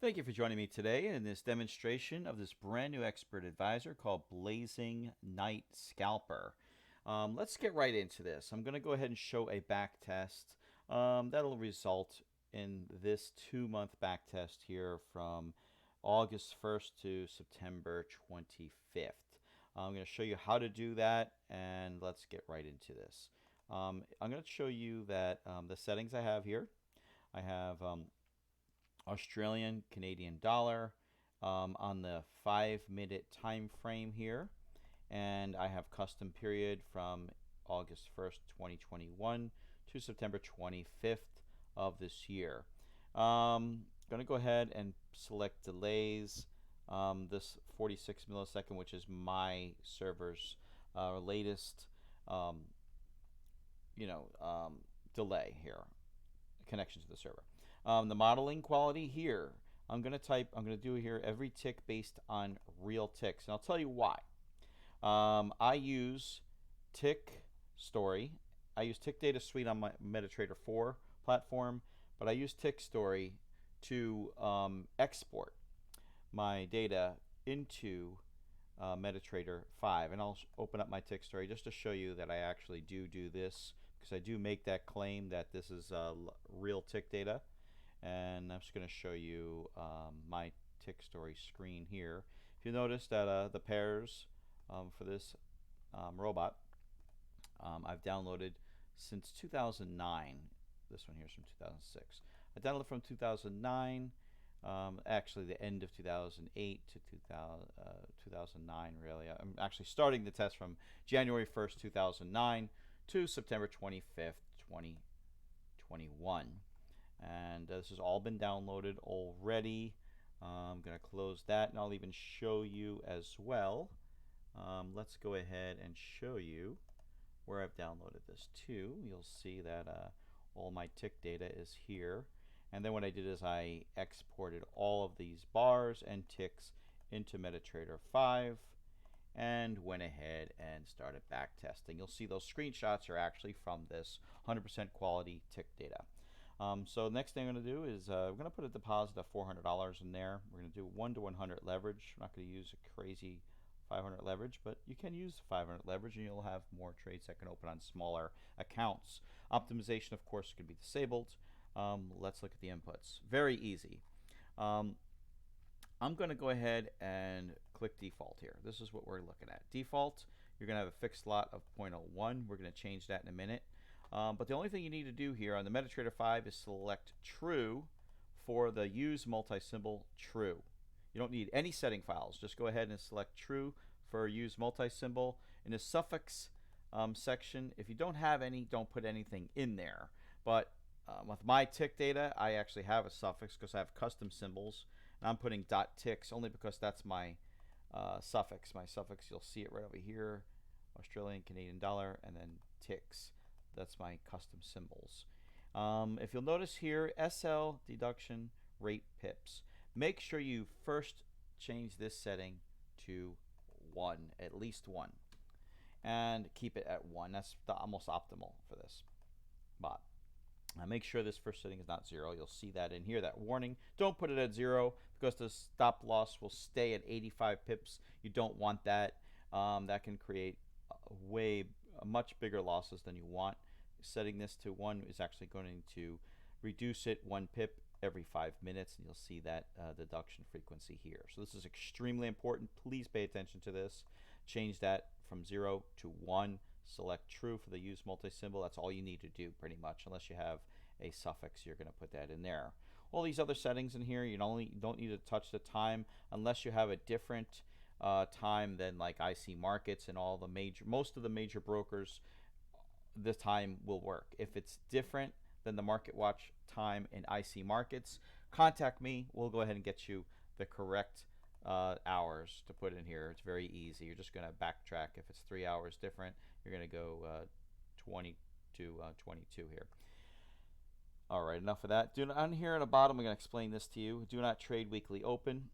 Thank you for joining me today in this demonstration of this brand new expert advisor called Blazing Night Scalper. Let's get right into this. I'm going to go ahead and show a back test that'll result in this 2-month back test here from August 1st to September 25th. I'm going to show you how to do that, and let's get right into this. I'm going to show you that the settings I have here. I have Australian Canadian dollar on the 5-minute time frame here, and I have custom period from August 1st 2021 to September 25th of this year. Going to go ahead and select delays, this 46 millisecond, which is my server's latest delay here, connection to the server. The modeling quality here, I'm going to do here every tick based on real ticks, and I'll tell you why. I use Tick Story. I use Tick Data Suite on my MetaTrader 4 platform, but I use Tick Story to export my data into MetaTrader 5, and I'll open up my Tick Story just to show you that I actually do this, because I do make that claim that this is real tick data. And I'm just going to show you my Tick Story screen here. If you notice that the pairs for this robot I've downloaded since 2009. This one here is from 2006. I downloaded from 2009, actually the end of 2008 to 2009 really. I'm actually starting the test from January 1st, 2009 to September 25th, 2021. And this has all been downloaded already. I'm going to close that, and I'll even show you as well. Let's go ahead and show you where I've downloaded this to. You'll see that all my tick data is here. And then what I did is I exported all of these bars and ticks into MetaTrader 5 and went ahead and started back testing. You'll see those screenshots are actually from this 100% quality tick data. So next thing I'm going to do is we're going to put a deposit of $400 in there. We're going to do 1 to 100 leverage. I'm not going to use a crazy 500 leverage, but you can use 500 leverage and you'll have more trades that can open on smaller accounts. Optimization, of course, can be disabled. Let's look at the inputs. Very easy. I'm going to go ahead and click default here. This is what we're looking at. Default, you're going to have a fixed lot of 0.01. We're going to change that in a minute. But the only thing you need to do here on the MetaTrader 5 is select true for the use multi-symbol true. You don't need any setting files. Just go ahead and select true for use multi-symbol. In the suffix section, if you don't have any, don't put anything in there. But with my tick data, I actually have a suffix because I have custom symbols. And I'm putting .ticks only because that's my suffix. My suffix, you'll see it right over here, Australian Canadian dollar, and then ticks. That's my custom symbols. If you'll notice here, SL deduction rate pips. Make sure you first change this setting to 1, at least 1, and keep it at 1. That's the almost optimal for this bot. Now make sure this first setting is not 0. You'll see that in here, that warning. Don't put it at 0 because the stop loss will stay at 85 pips. You don't want that. That can create much bigger losses than you want. Setting this to 1 is actually going to reduce it 1 pip every 5 minutes, and you'll see that deduction frequency here. So this is extremely important. Please pay attention to this. Change that from 0 to 1. Select true for the use multi-symbol. That's all you need to do pretty much, unless you have a suffix. You're going to put that in there. All these other settings in here, you don't need to touch the time unless you have a different time than like IC Markets and most of the major brokers. The time will work. If it's different than the Market Watch time in IC Markets, contact me. We'll go ahead and get you the correct hours to put in here. It's very easy. You're just going to backtrack. If it's 3 hours different, you're going to go 20 to 22 here. All right, enough of that. On here at the bottom, I'm going to explain this to you. Do not trade weekly open.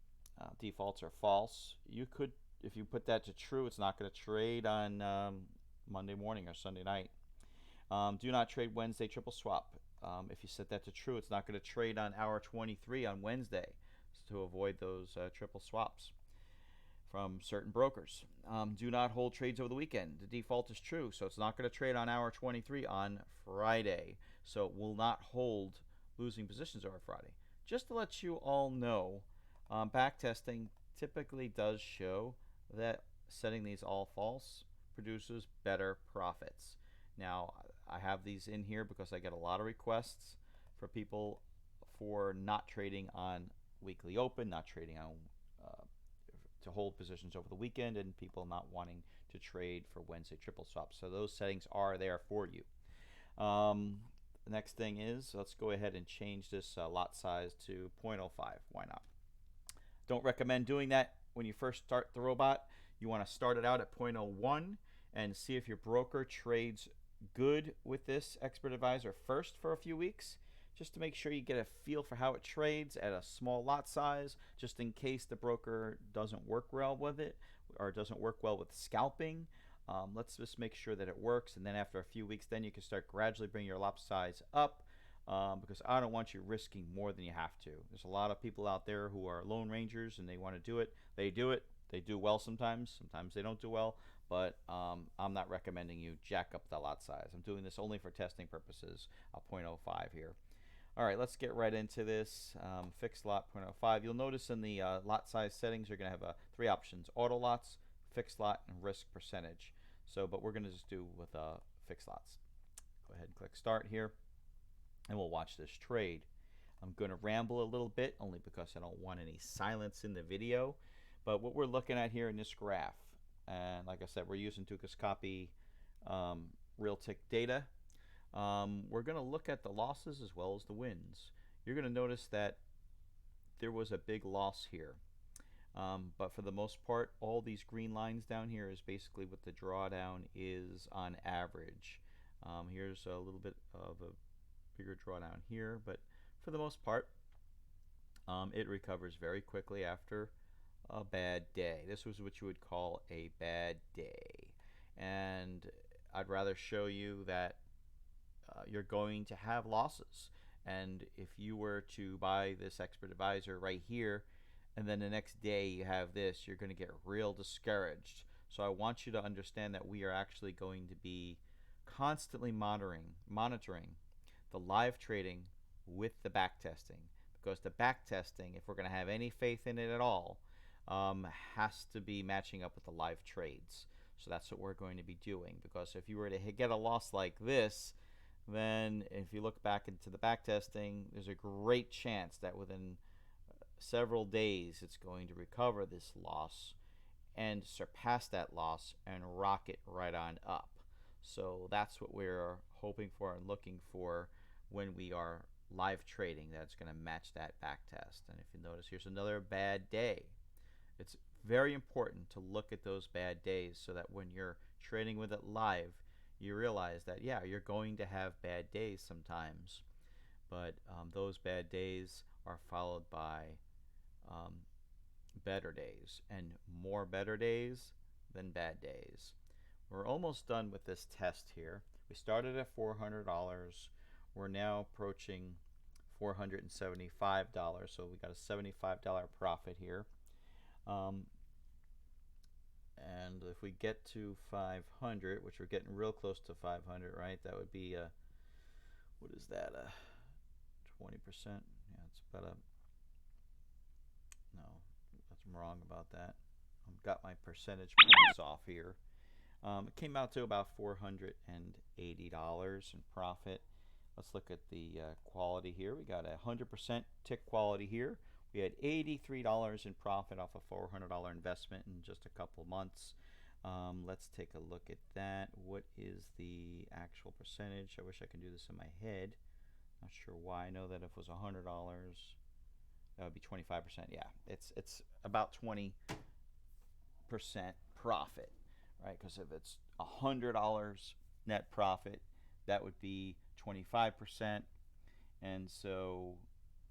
Defaults are false. You could, if you put that to true, it's not going to trade on Monday morning or Sunday night. Do not trade Wednesday triple swap. If you set that to true, it's not going to trade on hour 23 on Wednesday. to avoid those triple swaps from certain brokers. Do not hold trades over the weekend. The default is true, so it's not going to trade on hour 23 on Friday. So it will not hold losing positions over Friday. Just to let you all know, backtesting typically does show that setting these all false produces better profits. Now, I have these in here because I get a lot of requests for people for not trading on weekly open, not trading on to hold positions over the weekend, and people not wanting to trade for Wednesday triple swaps. So those settings are there for you. The next thing is, let's go ahead and change this lot size to 0.05. Why not? Don't recommend doing that when you first start the robot. You want to start it out at 0.01 and see if your broker trades good with this expert advisor first for a few weeks, just to make sure you get a feel for how it trades at a small lot size, just in case the broker doesn't work well with it or doesn't work well with scalping. Let's just make sure that it works, and then after a few weeks, then you can start gradually bringing your lot size up, because I don't want you risking more than you have to. There's a lot of people out there who are lone rangers and they want to do it. They do well sometimes they don't do well, but I'm not recommending you jack up the lot size. I'm doing this only for testing purposes. 0.05 here. All right, let's get right into this. Fixed lot 0.05. You'll notice in the lot size settings, you're going to have 3 options: auto lots, fixed lot, and risk percentage. So, but we're going to just do with fixed lots. Go ahead and click start here, and we'll watch this trade. I'm going to ramble a little bit, only because I don't want any silence in the video. But what we're looking at here in this graph, and like I said, we're using Dukascopy real tick data. We're going to look at the losses as well as the wins. You're going to notice that there was a big loss here. But for the most part, all these green lines down here is basically what the drawdown is on average. Here's a little bit of a bigger drawdown here, but for the most part, it recovers very quickly after a bad day. This was what you would call a bad day. And I'd rather show you that you're going to have losses. And if you were to buy this expert advisor right here, and then the next day you have this, you're going to get real discouraged. So I want you to understand that we are actually going to be constantly monitoring the live trading with the back testing, because the back testing, if we're going to have any faith in it at all, has to be matching up with the live trades. So that's what we're going to be doing, because if you were to get a loss like this, then if you look back into the back testing, there's a great chance that within several days it's going to recover this loss and surpass that loss and rocket right on up. So that's what we're hoping for and looking for when we are live trading. That's going to match that back test. And if you notice, here's another bad day. It's very important to look at those bad days so that when you're trading with it live, you realize that, yeah, you're going to have bad days sometimes, but those bad days are followed by better days, and more better days than bad days. We're almost done with this test here. We started at $400. We're now approaching $475, so we got a $75 profit here. And if we get to 500, which we're getting real close to 500, right? That would be what is that? 20%? Yeah, it's about a. No, I'm wrong about that. I've got my percentage points off here. It came out to about $480 in profit. Let's look at the quality here. We got a 100% tick quality here. We had $83 in profit off a $400 investment in just a couple months. Let's take a look at that. What is the actual percentage? I wish I could do this in my head. Not sure why. I know that if it was $100, that would be 25%. Yeah, it's about 20% profit, right? Because if it's $100 net profit, that would be 25%, and so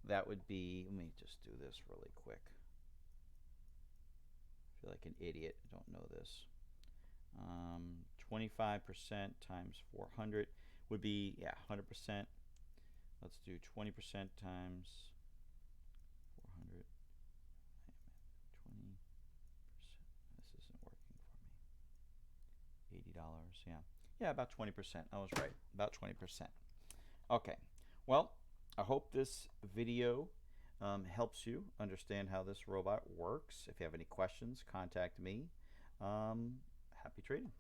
that would be, let me just do this really quick. I feel like an idiot. I don't know this. 25% times 400 would be, yeah, 100%. Let's do 20% times 400. Yeah. Yeah, about 20%. I was right. About 20%. Okay. Well, I hope this video helps you understand how this robot works. If you have any questions, contact me. Happy trading.